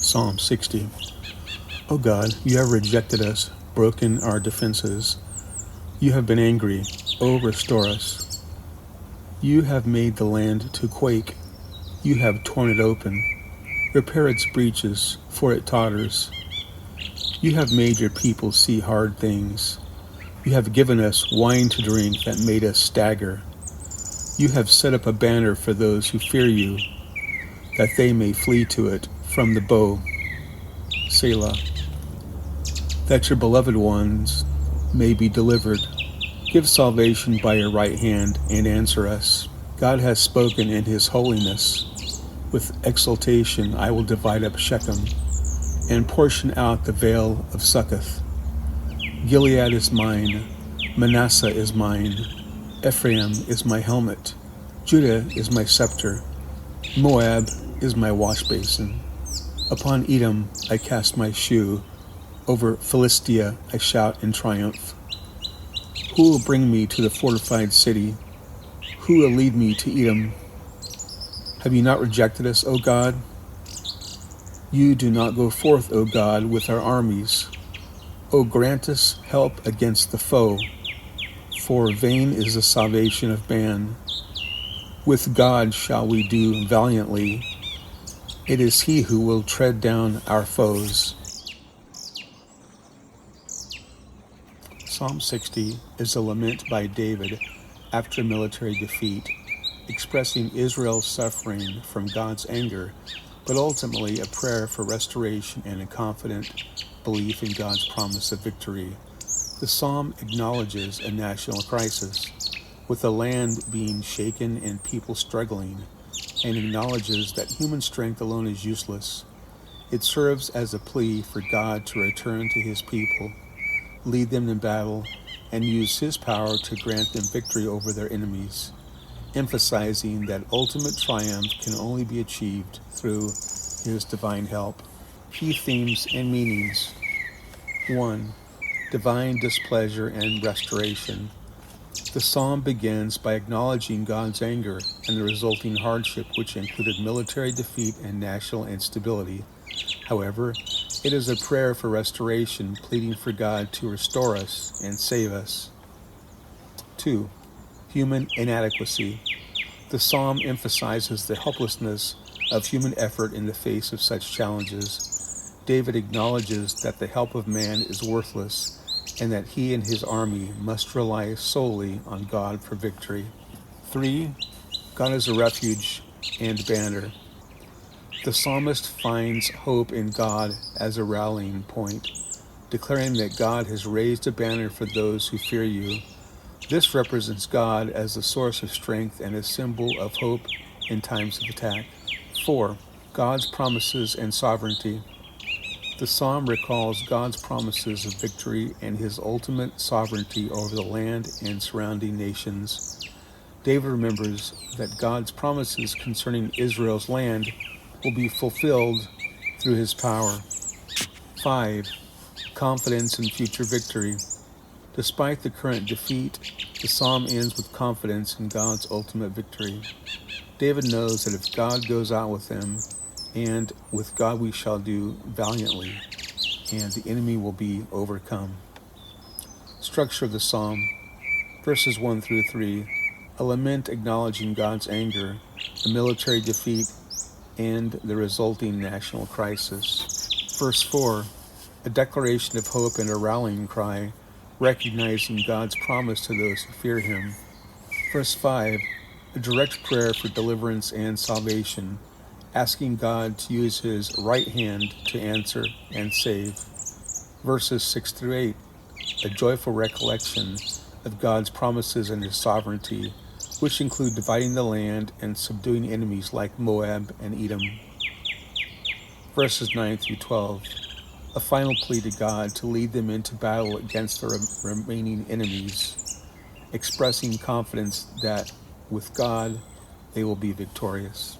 Psalm 60. O God, you have rejected us, broken our defenses. You have been angry. O restore us. You have made the land to quake. You have torn it open. Repair its breaches, for it totters. You have made your people see hard things. You have given us wine to drink that made us stagger. You have set up a banner for those who fear you, that they may flee to it from the bow. Selah. That your beloved ones may be delivered. Give salvation by your right hand and answer us. God has spoken in his holiness. With exultation I will divide up Shechem and portion out the vale of Succoth. Gilead is mine, Manasseh is mine, Ephraim is my helmet, Judah is my scepter, Moab is my wash basin. Upon Edom I cast my shoe, over Philistia I shout in triumph. Who will bring me to the fortified city? Who will lead me to Edom? Have you not rejected us, O God? You do not go forth, O God, with our armies. O grant us help against the foe, for vain is the salvation of man. With God shall we do valiantly. It is he who will tread down our foes. Psalm 60 is a lament by David after military defeat, expressing Israel's suffering from God's anger, but ultimately a prayer for restoration and a confident belief in God's promise of victory. The psalm acknowledges a national crisis, with the land being shaken and people struggling, and acknowledges that human strength alone is useless. It serves as a plea for God to return to his people, lead them in battle, and use his power to grant them victory over their enemies, emphasizing that ultimate triumph can only be achieved through his divine help. Key themes and meanings. 1. Divine displeasure and restoration. The psalm begins by acknowledging God's anger and the resulting hardship, which included military defeat and national instability. However, it is a prayer for restoration, pleading for God to restore us and save us. 2. Human inadequacy. The psalm emphasizes the helplessness of human effort in the face of such challenges. David acknowledges that the help of man is worthless and that he and his army must rely solely on God for victory. 3. God is a refuge and banner. The psalmist finds hope in God as a rallying point, declaring that God has raised a banner for those who fear you. This represents God as the source of strength and a symbol of hope in times of attack. 4. God's promises and sovereignty. The psalm recalls God's promises of victory and his ultimate sovereignty over the land and surrounding nations. David remembers that God's promises concerning Israel's land will be fulfilled through his power. 5. Confidence in future victory. Despite the current defeat, the psalm ends with confidence in God's ultimate victory. David knows that if God goes out with him, and with God we shall do valiantly, and the enemy will be overcome. Structure of the psalm. Verses 1 through 3. A lament acknowledging God's anger, the military defeat, and the resulting national crisis. Verse 4. A declaration of hope and a rallying cry, recognizing God's promise to those who fear him. Verse 5. A direct prayer for deliverance and salvation, asking God to use his right hand to answer and save. Verses 6 through 8. A joyful recollection of God's promises and his sovereignty, which include dividing the land and subduing enemies like Moab and Edom. Verses 9 through 12. A final plea to God to lead them into battle against the remaining enemies, expressing confidence that with God they will be victorious.